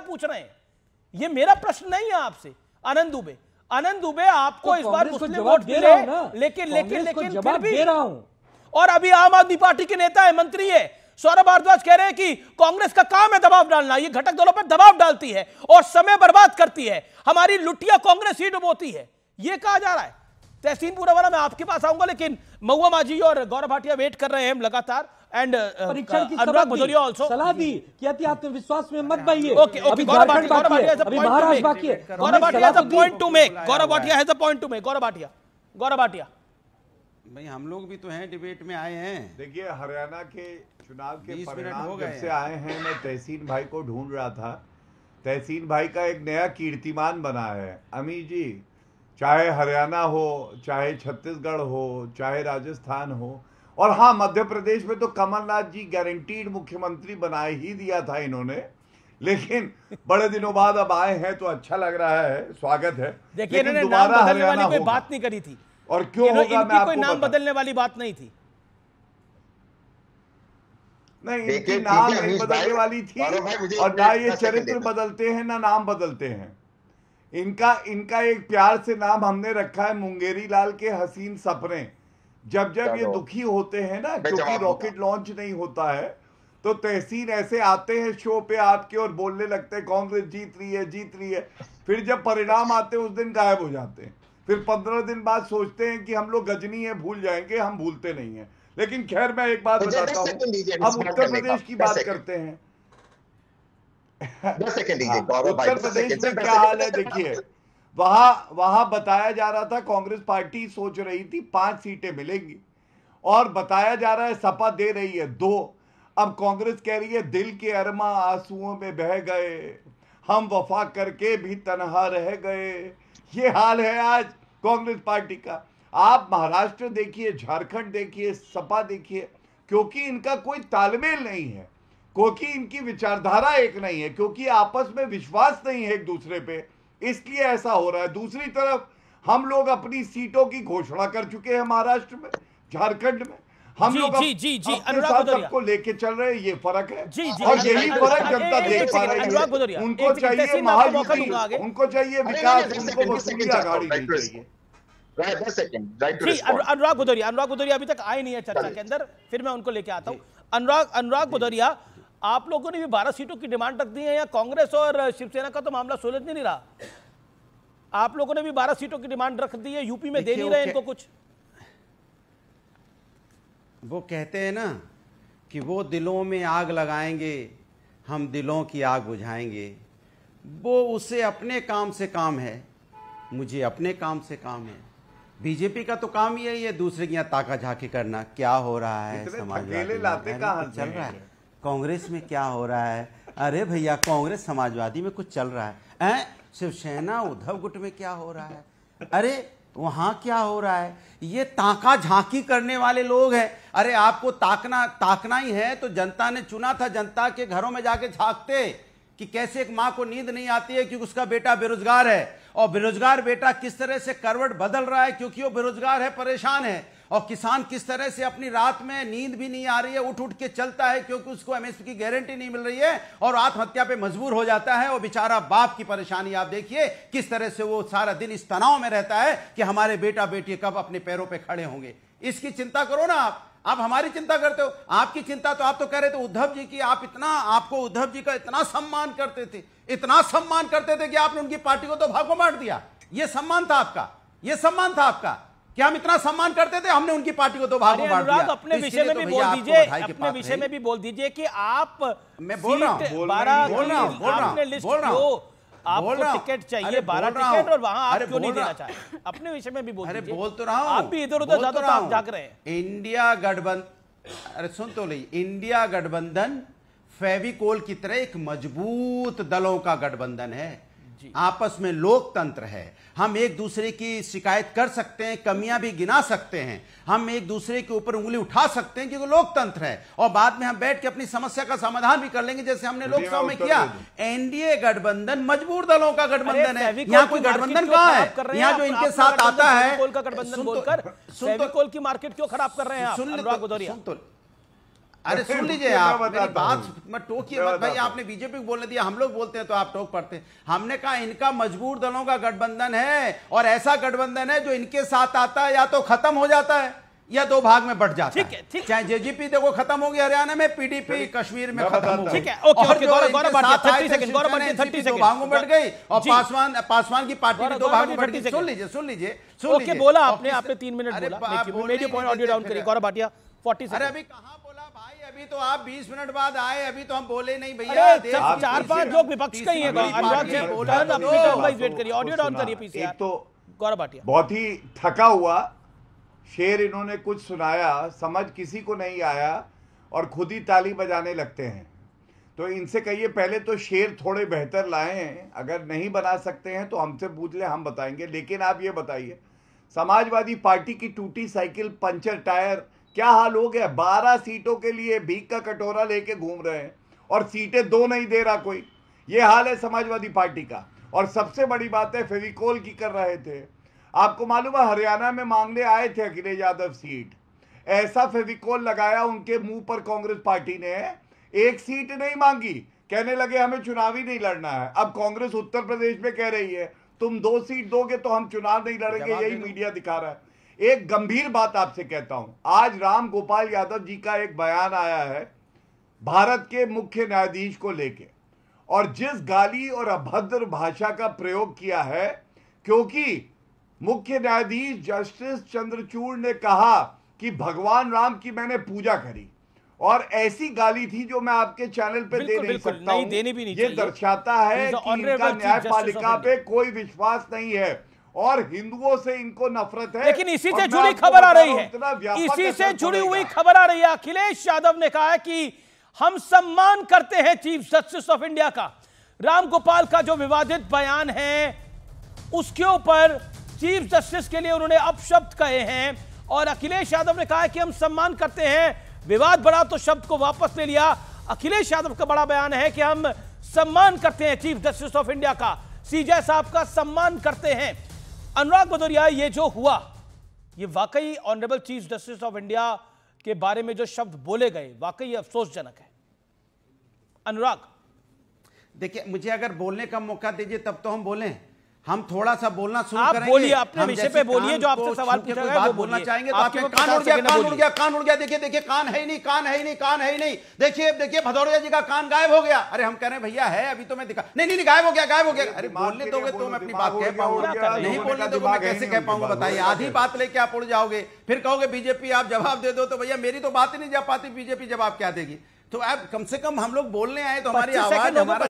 पूछ रहे हैं। ये मेरा प्रश्न नहीं है आपसे। आनंद दुबे आपको इस बार मुस्लिम वोट मिले, लेकिन फिर भी, और अभी आम आदमी पार्टी के नेता है, मंत्री है, सौरभ भारद्वाज कह रहे हैं कि कांग्रेस का काम है दबाव डालना, ये घटक दलों पर दबाव डालती है और समय बर्बाद करती है, हमारी लुटिया कांग्रेस ही डुबोती है, ये कहा जा रहा है। तहसीन पूरा मैं आपके पास आऊंगा, लेकिन महुआ माझी और गौरव भाटिया वेट कर रहे हैं लगातार, एंड अनुराग भदौरिया आल्सो सलाह दी कि आत्मविश्वास में मत पाइए। Okay, Gaurav Bhatia has a point to make, Gaurav Bhatia has a point to make, Gaurav Bhatia भाई हम लोग भी तो हैं, डिबेट में आए हैं। देखिए, हरियाणा के चुनाव के परिणाम जब से आए हैं, मैं तहसीन भाई को ढूंढ रहा था। तहसीन भाई का एक नया कीर्तिमान बना है। अमी जी, चाहे हरियाणा हो, चाहे छत्तीसगढ़ हो, चाहे राजस्थान हो, और हाँ, मध्य प्रदेश में तो कमलनाथ जी गारंटीड मुख्यमंत्री बना ही दिया था इन्होंने, लेकिन बड़े दिनों बाद अब आए हैं तो अच्छा लग रहा है, स्वागत है। देखिए, इन्होंने नाम बदलने वाली कोई बात नहीं करी थी, और क्यों होगा, मैं आपको कोई नाम बदलने वाली बात नहीं थी। नहीं, इनकी नाम नहीं बदलने वाली थी, और ना ये चरित्र बदलते हैं ना नाम बदलते हैं। इनका एक प्यार से नाम हमने रखा है मुंगेरी लाल के हसीन सपने। जब ये दुखी होते हैं ना, क्योंकि रॉकेट लॉन्च नहीं होता है, तो तहसीन ऐसे आते हैं शो पे आपके और बोलने लगते हैं कांग्रेस जीत रही है। फिर जब परिणाम आते हैं उस दिन गायब हो जाते हैं। फिर 15 दिन बाद सोचते हैं कि हम लोग गजनी है, भूल जाएंगे, हम भूलते नहीं हैं। लेकिन खैर, मैं एक बात बताता हूँ, हम उत्तर प्रदेश की बात करते हैं। उत्तर प्रदेश में क्या हाल है देखिए, वहां बताया जा रहा था, कांग्रेस पार्टी सोच रही थी 5 सीटें मिलेंगी, और बताया जा रहा है सपा दे रही है 2। अब कांग्रेस कह रही है दिल के अरमा आंसुओं में बह गए, हम वफा करके भी तन्हा रह गए। ये हाल है आज कांग्रेस पार्टी का। आप महाराष्ट्र देखिए, झारखंड देखिए, सपा देखिए, क्योंकि इनका कोई तालमेल नहीं है, क्योंकि इनकी विचारधारा एक नहीं है, क्योंकि आपस में विश्वास नहीं है एक दूसरे पे, इसलिए ऐसा हो रहा है। दूसरी तरफ हम लोग अपनी सीटों की घोषणा कर चुके हैं महाराष्ट्र में, झारखंड में, हम लोग अपने साथ सबको लेके चल रहे हैं। ये फर्क है, और यही फर्क जनता देख पा रही है। उनको चाहिए महायुति, उनको चाहिए विकास, उनको वसूली आघाड़ी नहीं चाहिए। अनुराग भदौरिया अभी तक आए नहीं है चर्चा के अंदर, फिर मैं उनको लेके आता हूं। अनुराग भदौरिया, आप लोगों ने भी 12 सीटों की डिमांड रख दी है, या कांग्रेस और शिवसेना का तो मामला सुलझ नहीं रहा? आप लोगों ने भी 12 सीटों की डिमांड रख दी है, यूपी में दे नहीं रहे इनको कुछ। वो कहते हैं ना कि वो दिलों में आग लगाएंगे, हम दिलों की आग बुझाएंगे। वो उसे अपने काम से काम है, मुझे अपने काम से काम है। बीजेपी का तो काम ही है दूसरे की यहाँ ताका झाकी करना। क्या हो रहा है समाजवादी चल रहा है, कांग्रेस में क्या हो रहा है? अरे भैया, कांग्रेस समाजवादी में कुछ चल रहा है, शिवसेना उद्धव गुट में क्या हो रहा है? अरे वहां क्या हो रहा है? ये ताका झांकी करने वाले लोग हैं। अरे आपको ताकना ही है तो जनता ने चुना था, जनता के घरों में जाके झांकते कि कैसे एक माँ को नींद नहीं आती है क्योंकि उसका बेटा बेरोजगार है, और बेरोजगार बेटा किस तरह से करवट बदल रहा है क्योंकि वो बेरोजगार है, परेशान है, और किसान किस तरह से अपनी रात में नींद भी नहीं आ रही है, उठ के चलता है क्योंकि उसको एमएसपी की गारंटी नहीं मिल रही है, और आत्महत्या पे मजबूर हो जाता है। और बेचारा बाप की परेशानी आप देखिए, किस तरह से वो सारा दिन इस तनाव में रहता है कि हमारे बेटा बेटी कब अपने पैरों पे खड़े होंगे। इसकी चिंता करो ना आप हमारी चिंता करते हो। आपकी चिंता तो आप तो कह रहे थे उद्धव जी की, आपको उद्धव जी का इतना सम्मान करते थे, इतना सम्मान करते थे कि आपने उनकी पार्टी को तो भागों बांट दिया। ये सम्मान था आपका, ये सम्मान था आपका कि हम इतना सम्मान करते थे, हमने उनकी पार्टी को तो भागों बांट दिया। अपने विषय में भी बोल दीजिए, अपने विषय में भी बोल दीजिए कि आप, मैं बोल रहा हूं, आपको टिकट चाहिए 12 टिकट, और वहां आप क्यों नहीं देना चाहते? अपने विषय में भी बोल दीजिए। अरे बोल तो रहा हूं, आप भी इधर उधर ज्यादा आप जाग रहे हैं। इंडिया गठबंधन, अरे सुन तो ली, इंडिया गठबंधन फेविकोल की तरह एक मजबूत दलों का गठबंधन है। आपस में लोकतंत्र है, हम एक दूसरे की शिकायत कर सकते हैं, कमियां भी गिना सकते हैं, हम एक दूसरे के ऊपर उंगली उठा सकते हैं क्योंकि लोकतंत्र है, और बाद में हम बैठ के अपनी समस्या का समाधान भी कर लेंगे जैसे हमने लोकसभा में किया। एनडीए गठबंधन मजबूर दलों का गठबंधन है, यहाँ कोई गठबंधन कहां है? यहाँ जो इनके साथ आता है, फेविकोल की मार्केट क्यों खराब कर रहे हैं आप? अनुराग भदौरिया, अरे सुन लीजिए आप मेरी बात मत टोकिए मत भाई, आपने बीजेपी को बोलने दिया, हम लोग बोलते हैं तो आप टोक पड़ते हैं। हमने कहा इनका मजबूर दलों का गठबंधन है और ऐसा गठबंधन है जो इनके साथ आता है या तो खत्म हो जाता है या दो भाग में बट जाता है। ठीक चाहे जेजेपी देखो खत्म होगी हरियाणा में, पीडीपी कश्मीर में खत्म होगी। ठीक है, ओके गौरव भाटिया 30 सेकंड, गौरव भाटिया 30 दो भागों में बढ़ गई और पासवान की पार्टी भी दो भागों में बढ़ गई। सुन लीजिए ओके बोला आपने 3 मिनट बोला, मेडियो पॉइंट ऑडियो डाउन करिए गौरव भाटिया 40 अरे अभी कहां बोला भाई, अभी तो आप 20 मिनट बाद आए, अभी तो हम बोले नहीं भैया। 4-5 लोग विपक्ष का ही है, अनुराग जी वेट करिए, ऑडियो डाउन करिए पीसीआर। तो गौरव भाटिया बहुत ही थका हुआ शेर इन्होंने कुछ सुनाया, समझ किसी को नहीं आया और खुद ही ताली बजाने लगते हैं। तो इनसे कहिए पहले तो शेर थोड़े बेहतर लाए हैं, अगर नहीं बना सकते हैं तो हमसे पूछ ले, हम बताएंगे। लेकिन आप ये बताइए, समाजवादी पार्टी की टूटी साइकिल, पंचर टायर, क्या हाल हो गया? 12 सीटों के लिए भीख का कटोरा लेके घूम रहे हैं और सीटें 2 नहीं दे रहा कोई। ये हाल है समाजवादी पार्टी का। और सबसे बड़ी बात है, फेविकोल की कर रहे थे। आपको मालूम है हरियाणा में मांगने आए थे अखिलेश यादव सीट, ऐसा फेविकोल लगाया उनके मुंह पर कांग्रेस पार्टी ने, एक सीट नहीं मांगी, कहने लगे हमें चुनाव ही नहीं लड़ना है। अब कांग्रेस उत्तर प्रदेश में कह रही है तुम 2 सीट दोगे तो हम चुनाव नहीं लड़ेंगे, यही मीडिया दिखा रहा है। एक गंभीर बात आपसे कहता हूं, आज राम गोपाल यादव जी का एक बयान आया है भारत के मुख्य न्यायाधीश को लेके, और जिस गाली और अभद्र भाषा का प्रयोग किया है, क्योंकि मुख्य न्यायाधीश जस्टिस चंद्रचूड़ ने कहा कि भगवान राम की मैंने पूजा करी, और ऐसी गाली थी जो मैं आपके चैनल पे दे नहीं सकता हूं। ये दर्शाता है कि इनका न्यायपालिका पे कोई विश्वास नहीं है और हिंदुओं से इनको नफरत है। लेकिन इसी से जुड़ी खबर आ रही है, इसी से जुड़ी हुई खबर आ रही है, अखिलेश यादव ने कहा है कि हम सम्मान करते हैं चीफ जस्टिस ऑफ इंडिया का। राम गोपाल का जो विवादित बयान है उसके ऊपर चीफ जस्टिस के लिए उन्होंने अपशब्द कहे हैं और अखिलेश यादव ने कहा है कि हम सम्मान करते हैं। विवाद बढ़ा तो शब्द को वापस ले लिया। अखिलेश यादव का बड़ा बयान है कि हम सम्मान करते हैं चीफ जस्टिस ऑफ इंडिया का, सीजे साहब का सम्मान करते हैं। अनुराग भदौरिया, ये जो हुआ ये वाकई honourable chief justice of India के बारे में जो शब्द बोले गए वाकई अफसोसजनक है। अनुराग देखिए, मुझे अगर बोलने का मौका दीजिए तब तो हम बोलें, हम थोड़ा सा बोलना शुरू आप करेंगे। बोलिए, अपने विषय पे बोलिए, जो आपसे सवाल पूछा गया वो बोलना बोलिए। चाहेंगे तो आपके कान उड़ गया। देखिए कान है ही नहीं। देखिए भदौरिया जी का कान गायब हो गया। अरे हम कह रहे हैं भैया है, अभी तो मैं दिखा नहीं गायब हो गया। अरे बोलने दोगे तो मैं अपनी बात कह पाऊंगा, नहीं बोलने दोगे मैं कैसे कह पाऊंगा बताइए। आधी बात लेके आप उड़ जाओगे, फिर कहोगे बीजेपी आप जवाब दे दो, तो भैया मेरी तो बात ही नहीं जा पाती, बीजेपी जवाब क्या देगी? तो आप कम से कम हम लोग बोलने आए तो हमारी आवाज, हमारा